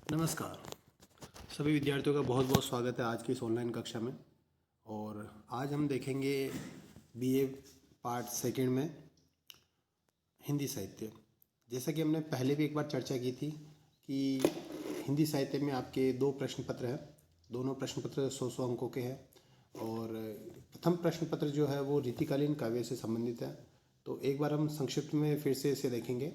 नमस्कार। सभी विद्यार्थियों का बहुत बहुत स्वागत है आज की इस ऑनलाइन कक्षा में। और आज हम देखेंगे बीए पार्ट सेकंड में हिंदी साहित्य। जैसा कि हमने पहले भी एक बार चर्चा की थी कि हिंदी साहित्य में आपके दो प्रश्न पत्र हैं। दोनों प्रश्न पत्र 100 अंकों के हैं। और प्रथम प्रश्न पत्र जो है वो रीतिकालीन काव्य से संबंधित है। तो एक बार हम संक्षिप्त में फिर से इसे देखेंगे।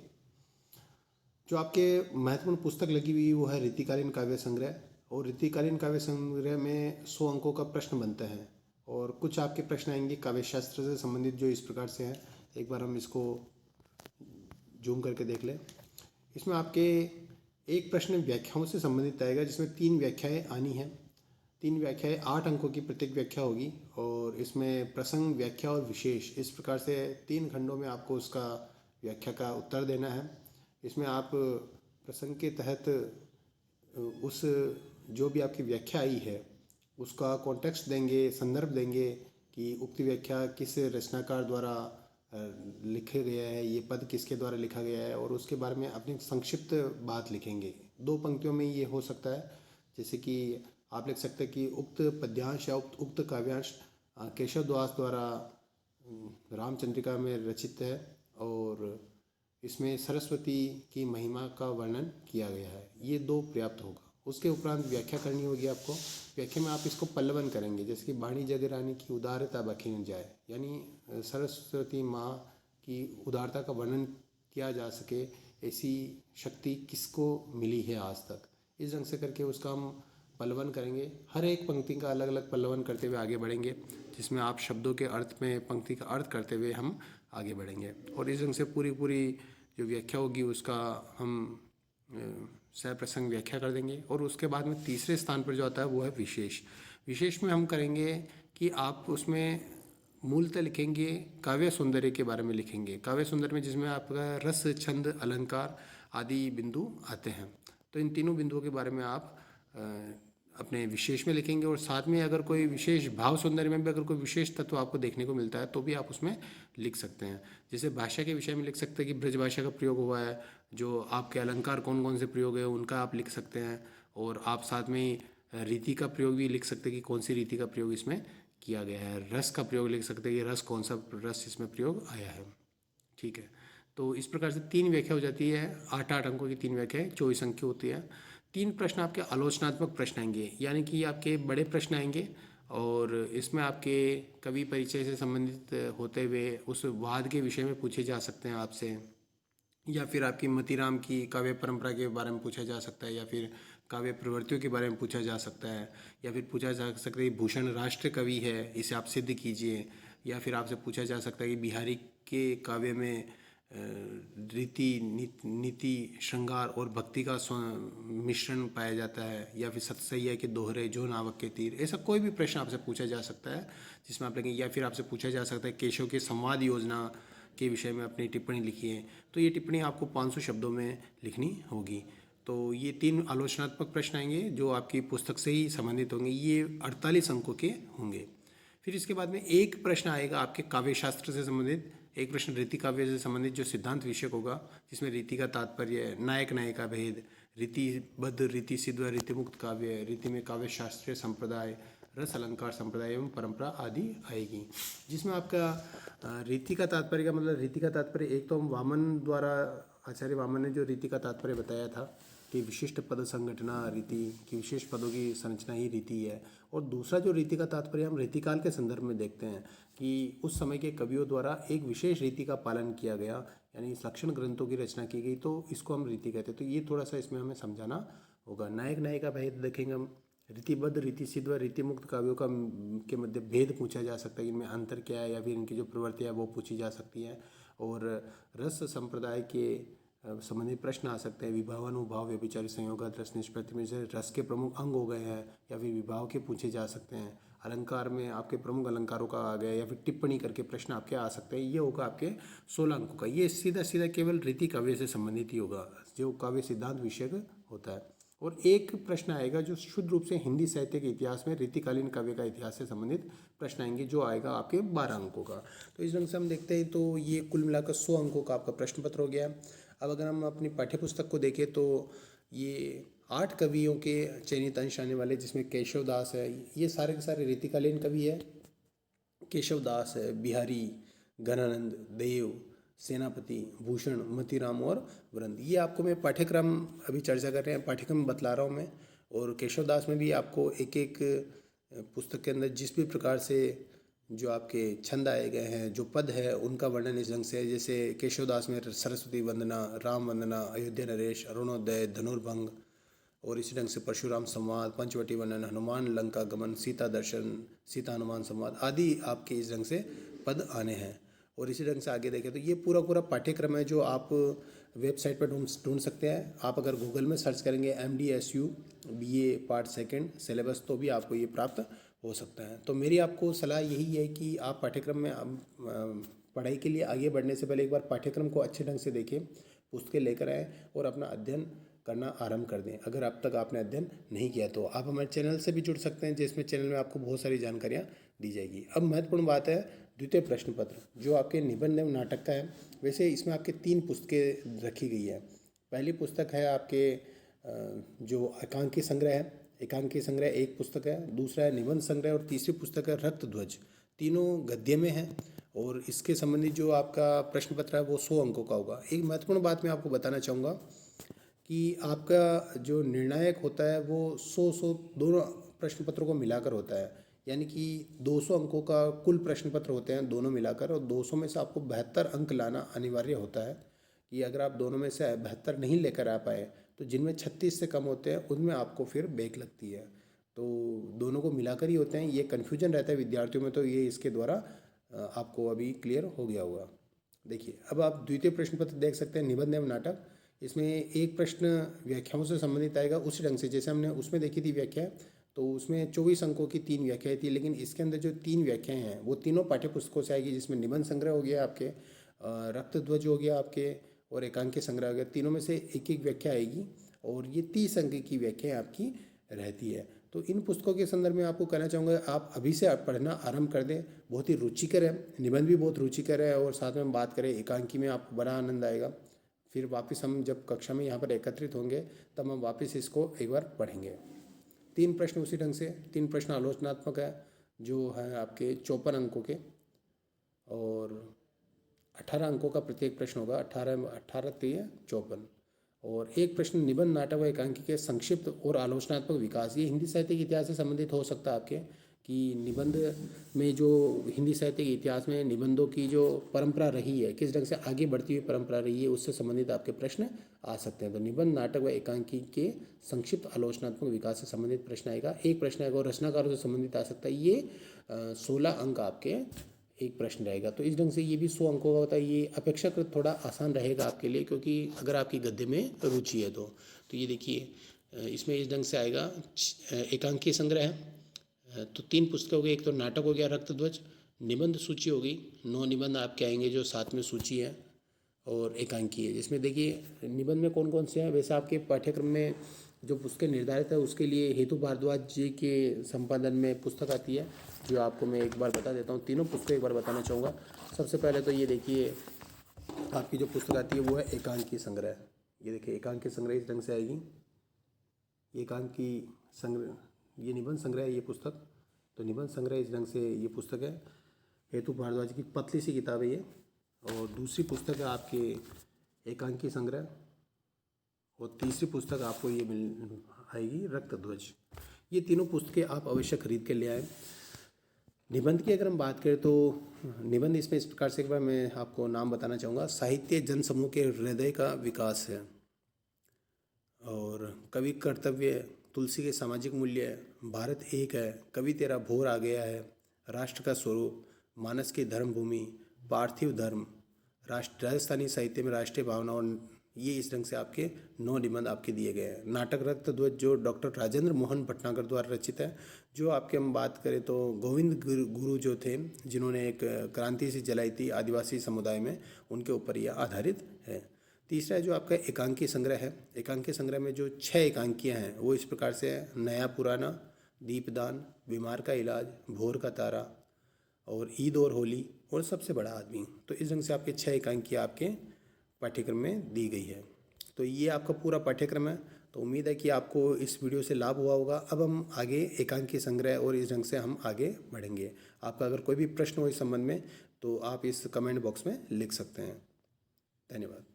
जो आपके महत्वपूर्ण पुस्तक लगी हुई वो है रीतिकालीन काव्य संग्रह। और रीतिकालीन काव्य संग्रह में 100 अंकों का प्रश्न बनता है। और कुछ आपके प्रश्न आएंगे काव्य शास्त्र से संबंधित जो इस प्रकार से हैं। एक बार हम इसको जूम करके देख लें। इसमें आपके एक प्रश्न व्याख्याओं से संबंधित आएगा जिसमें 3 व्याख्याएं आनी हैं। 3 व्याख्याएं 8 अंकों की प्रत्येक व्याख्या होगी। और इसमें प्रसंग, व्याख्या और विशेष इस प्रकार से 3 खंडों में आपको उसका व्याख्या का उत्तर देना है। इसमें आप प्रसंग के तहत उस जो भी आपकी व्याख्या आई है उसका कॉन्टेक्स्ट देंगे, संदर्भ देंगे कि उक्त व्याख्या किस रचनाकार द्वारा लिखे गया है, ये पद किसके द्वारा लिखा गया है, और उसके बारे में अपनी संक्षिप्त बात लिखेंगे। 2 पंक्तियों में ये हो सकता है। जैसे कि आप लिख सकते हैं कि उक्त पद्यांश या उक्त काव्यांश केशव दास द्वारा रामचंद्रिका में रचित है और इसमें सरस्वती की महिमा का वर्णन किया गया है। ये 2 पर्याप्त होगा। उसके उपरांत व्याख्या करनी होगी आपको। व्याख्या में आप इसको पल्लवन करेंगे, जैसे कि बाणी जग रानी की उदारता बखी न जाए, यानी सरस्वती माँ की उदारता का वर्णन किया जा सके ऐसी शक्ति किसको मिली है आज तक। इस ढंग से करके उसका हम पल्लवन करेंगे। हर एक पंक्ति का अलग अलग पल्लवन करते हुए आगे बढ़ेंगे, जिसमें आप शब्दों के अर्थ में पंक्ति का अर्थ करते हुए हम आगे बढ़ेंगे। और इस ढंग से पूरी जो व्याख्या होगी उसका हम सप्रसंग व्याख्या कर देंगे। और उसके बाद में तीसरे स्थान पर जो आता है वो है विशेष। विशेष में हम करेंगे कि आप उसमें मूलतः लिखेंगे काव्य सौंदर्य के बारे में लिखेंगे। काव्य सौंदर्य में जिसमें आपका रस, छंद, अलंकार आदि बिंदु आते हैं। तो इन तीनों बिंदुओं के बारे में आप अपने विशेष में लिखेंगे। और साथ में अगर कोई विशेष भाव सौंदर्य में भी अगर कोई विशेष तत्व आपको देखने को मिलता है तो भी आप उसमें लिख सकते हैं। जैसे भाषा के विषय में लिख सकते हैं कि ब्रज भाषा का प्रयोग हुआ है, जो आपके अलंकार कौन कौन से प्रयोग है उनका आप लिख सकते हैं। और आप साथ में रीति का प्रयोग भी लिख सकते हैं कि कौन सी रीति का प्रयोग इसमें किया गया है। रस का प्रयोग लिख सकते हैं कि रस कौन सा रस इसमें प्रयोग आया है। ठीक है। तो इस प्रकार से 3 व्याख्या हो जाती है। 8-8 अंकों की 3 व्याख्याएं 24 अंक की होती है। 3 प्रश्न आपके आलोचनात्मक प्रश्न आएंगे, यानी कि आपके बड़े प्रश्न आएंगे। और इसमें आपके कवि परिचय से संबंधित होते हुए उस वाद के विषय में पूछे जा सकते हैं आपसे, या फिर आपकी मतीराम की काव्य परंपरा के बारे में पूछा जा सकता है, या फिर काव्य प्रवृत्तियों के बारे में पूछा जा सकता है, या फिर पूछा जा सकता है कि भूषण राष्ट्र कवि है, इसे आप सिद्ध कीजिए। या फिर आपसे पूछा जा सकता है कि बिहारी के काव्य में रीति, नीति, श्रृंगार और भक्ति का मिश्रण पाया जाता है, या फिर सतसैया के दोहरे, जो नावक के तीर। ऐसा कोई भी प्रश्न आपसे पूछा जा सकता है जिसमें आप लिखेंगे। या फिर आपसे पूछा जा सकता है केशव के संवाद योजना के विषय में अपनी टिप्पणी लिखिए। तो ये टिप्पणी आपको 500 शब्दों में लिखनी होगी। तो ये 3 आलोचनात्मक प्रश्न आएंगे जो आपकी पुस्तक से ही संबंधित होंगे। ये 48 अंकों के होंगे। फिर इसके बाद में एक प्रश्न आएगा आपके काव्य शास्त्र से संबंधित, एक प्रश्न रीति काव्य से संबंधित जो सिद्धांत विषयक होगा, जिसमें रीति का तात्पर्य, नायक नायिका भेद, रीतिबद्ध, रीति सिद्ध व रीति मुक्त काव्य, रीति में काव्य शास्त्रीय संप्रदाय, रस अलंकार संप्रदाय एवं परंपरा आदि आएगी। जिसमें आपका रीति का तात्पर्य का मतलब, रीति का तात्पर्य एक तो हम वामन द्वारा, आचार्य वामन ने जो रीति का तात्पर्य बताया था कि विशिष्ट पद संगठना रीति की, विशेष पदों की संरचना ही रीति है। और दूसरा जो रीति का तात्पर्य हम रीतिकाल के संदर्भ में देखते हैं कि उस समय के कवियों द्वारा एक विशेष रीति का पालन किया गया, यानी लक्षण ग्रंथों की रचना की गई, तो इसको हम रीति कहते हैं। तो ये थोड़ा सा इसमें हमें समझाना होगा। नायक नायिका भेद देखेंगे हम। रीतिबद्ध, रीति सिद्ध व रीति मुक्त काव्यों का के मध्य भेद पूछा जा सकता है, इनमें अंतर क्या है, या फिर इनकी जो प्रवृत्ति है वो पूछी जा सकती है। और रस संप्रदाय के संबंधित प्रश्न आ सकते हैं। विभावानुभाव, व्यभिचारी, संयोग, रस निष्पत्ति में से रस के प्रमुख अंग हो गए हैं, या फिर विभाव के पूछे जा सकते हैं। अलंकार में आपके प्रमुख अलंकारों का आ गया, या फिर टिप्पणी करके प्रश्न आपके आ सकते हैं। ये होगा आपके 16 अंकों का। ये सीधा सीधा केवल रीति काव्य से संबंधित ही होगा, जो काव्य सिद्धांत विषय होता है। और एक प्रश्न आएगा जो शुद्ध रूप से हिंदी साहित्य के इतिहास में रीतिकालीन काव्य का इतिहास से संबंधित प्रश्न आएंगे, जो आएगा आपके 12 अंकों का। तो इस ढंग से हम देखते हैं तो ये कुल मिलाकर 100 अंकों का आपका प्रश्न पत्र हो गया। अब अगर हम अपनी पाठ्य पुस्तक को देखें तो ये 8 कवियों के चयनित अंश आने वाले, जिसमें केशव दास है, ये सारे के सारे रीतिकालीन कवि है। केशव दास है, बिहारी, घनानंद, देव, सेनापति, भूषण, मतीराम और वृंद। ये आपको मैं पाठ्यक्रम अभी चर्चा कर रहे हैं, पाठ्यक्रम बतला रहा हूँ मैं। और केशव दास में भी आपको एक एक पुस्तक के अंदर जिस भी प्रकार से जो आपके छंद आए गए हैं, जो पद है, उनका वर्णन इस ढंग से है। जैसे केशव दास में सरस्वती वंदना, राम वंदना, अयोध्या नरेश, अरुणोदय, धनुर्भंग, और इसी ढंग से परशुराम संवाद, पंचवटी वर्णन, हनुमान लंका गमन, सीता दर्शन, सीता हनुमान संवाद आदि आपके इस ढंग से पद आने हैं। और इसी ढंग से आगे देखें तो ये पूरा पूरा पाठ्यक्रम है जो आप वेबसाइट पर ढूंढ सकते हैं। आप अगर गूगल में सर्च करेंगे MDSU BA part second syllabus, तो भी आपको ये प्राप्त हो सकता है। तो मेरी आपको सलाह यही है कि आप पाठ्यक्रम में पढ़ाई के लिए आगे बढ़ने से पहले एक बार पाठ्यक्रम को अच्छे ढंग से देखें, पुस्तकें लेकर आएँ और अपना अध्ययन करना आरंभ कर दें। अगर अब तक आपने अध्ययन नहीं किया तो आप हमारे चैनल से भी जुड़ सकते हैं, जिसमें चैनल में आपको बहुत सारी जानकारियाँ दी जाएगी। अब महत्वपूर्ण बात है द्वितीय प्रश्न पत्र, जो आपके निबंध एवं नाटक का है। वैसे इसमें आपके 3 पुस्तकें रखी गई है। पहली पुस्तक है आपके जो एकांकी संग्रह है, एकांकी संग्रह एक पुस्तक है। दूसरा है निबंध संग्रह और तीसरी पुस्तक है रक्त ध्वज। तीनों गद्य में है और इसके संबंधित जो आपका प्रश्न पत्र है वो 100 अंकों का होगा। एक महत्वपूर्ण बात मैं आपको बताना चाहूँगा कि आपका जो निर्णायक होता है वो 100 दोनों प्रश्न पत्रों को मिलाकर होता है। यानी कि 200 अंकों का कुल प्रश्न पत्र होते हैं दोनों मिलाकर, और 200 में से आपको 72 अंक लाना अनिवार्य होता है। कि अगर आप दोनों में से 72 नहीं लेकर आ पाए तो जिनमें 36 से कम होते हैं उनमें आपको फिर बैक लगती है। तो दोनों को मिलाकर ही होते हैं। ये कन्फ्यूजन रहता है विद्यार्थियों में, तो ये इसके द्वारा आपको अभी क्लियर हो गया होगा। देखिए, अब आप द्वितीय प्रश्न पत्र देख सकते हैं, निबंध एवं नाटक। इसमें एक प्रश्न व्याख्याओं से संबंधित आएगा उसी ढंग से जैसे हमने उसमें देखी थी व्याख्या। तो उसमें 24 अंकों की 3 व्याख्याएँ थी, लेकिन इसके अंदर जो 3 व्याख्याएँ हैं वो तीनों पाठ्य पुस्तकों से आएगी, जिसमें निबंध संग्रह हो गया आपके, रक्त ध्वज हो गया आपके, और एकांकी संग्रह हो गया। तीनों में से एक एक व्याख्या आएगी और ये 30 अंक की व्याख्याएँ आपकी रहती है। तो इन पुस्तकों के संदर्भ में आपको कहना चाहूँगा, आप अभी से पढ़ना आरंभ कर दें। बहुत ही रुचिकर है, निबंध भी बहुत रुचिकर है, और साथ में हम बात करें एकांकी में आपको बड़ा आनंद आएगा। फिर वापस हम जब कक्षा में यहाँ पर एकत्रित होंगे तब हम वापस इसको एक बार पढ़ेंगे। 3 प्रश्न उसी ढंग से, 3 प्रश्न आलोचनात्मक है जो है आपके 54 अंकों के, और 18 अंकों का प्रत्येक प्रश्न होगा। 18 3 54, और एक प्रश्न निबंध नाटक व एकांकी के संक्षिप्त और आलोचनात्मक विकास। ये हिंदी साहित्य के इतिहास से संबंधित हो सकता है आपके, कि निबंध में जो हिंदी साहित्य के इतिहास में निबंधों की जो परंपरा रही है, किस ढंग से आगे बढ़ती हुई परंपरा रही है, उससे संबंधित आपके प्रश्न आ सकते हैं। तो निबंध नाटक व एकांकी के संक्षिप्त आलोचनात्मक विकास से संबंधित प्रश्न आएगा, एक प्रश्न आएगा। और रचनाकारों से संबंधित आ सकता है, ये 16 अंक आपके एक प्रश्न रहेगा। तो इस ढंग से ये भी 100 अंकों का होता है। ये अपेक्षाकृत थोड़ा आसान रहेगा आपके लिए, क्योंकि अगर आपकी गद्य में रुचि है तो ये देखिए इसमें इस ढंग से आएगा। एकांकी संग्रह है तो 3 पुस्तक हो गई, एक तो नाटक हो गया रक्त ध्वज, निबंध सूची हो गई, 9 निबंध आपके आएंगे जो साथ में सूची है, और एकांकी है जिसमें देखिए निबंध में कौन कौन से हैं। वैसे आपके पाठ्यक्रम में जो पुस्तकें निर्धारित है उसके लिए हेतु भारद्वाज जी के संपादन में पुस्तक आती है, जो आपको मैं एक बार बता देता हूँ। तीनों पुस्तकें एक बार बताना चाहूँगा। सबसे पहले तो ये देखिए आपकी जो पुस्तक आती है वो है एकांकी संग्रह। ये देखिए एकांकी संग्रह इस ढंग से आएगी। एकांकी संग्रह, ये निबंध संग्रह है ये पुस्तक। तो निबंध संग्रह इस ढंग से ये पुस्तक है, हेतु भारद्वाज की पतली सी किताब है ये। और दूसरी पुस्तक है आपके एकांकी संग्रह, और तीसरी पुस्तक आपको ये मिल आएगी रक्त ध्वज। ये तीनों पुस्तकें आप अवश्य खरीद के ले आएँ। निबंध की अगर हम बात करें तो निबंध इसमें इस प्रकार से, एक बार मैं आपको नाम बताना चाहूँगा। साहित्य जनसमूह के हृदय का विकास है, और कवि कर्तव्य, तुलसी के सामाजिक मूल्य, भारत एक है, कवि तेरा भोर आ गया है, राष्ट्र का स्वरूप, मानस की धर्मभूमि, पार्थिव धर्म, राजस्थानी साहित्य में राष्ट्रीय भावना, और ये इस ढंग से आपके 9 निबंध आपके दिए गए हैं। नाटक रक्त ध्वज जो डॉक्टर राजेंद्र मोहन भटनागर द्वारा रचित है, जो आपके हम बात करें तो गोविंद गुरु जो थे, जिन्होंने एक क्रांति सी जलाई थी आदिवासी समुदाय में, उनके ऊपर यह आधारित है। तीसरा जो आपका एकांकी संग्रह है, एकांकी संग्रह में जो 6 एकांकियाँ हैं वो इस प्रकार से है। नया पुराना, दीपदान, बीमार का इलाज, भोर का तारा, और ईद और होली, और सबसे बड़ा आदमी। तो इस ढंग से आपके 6 एकांकियाँ आपके पाठ्यक्रम में दी गई है। तो ये आपका पूरा पाठ्यक्रम है। तो उम्मीद है कि आपको इस वीडियो से लाभ हुआ होगा। अब हम आगे एकांकी संग्रह और इस ढंग से हम आगे बढ़ेंगे। आपका अगर कोई भी प्रश्न हो इस संबंध में तो आप इस कमेंट बॉक्स में लिख सकते हैं। धन्यवाद।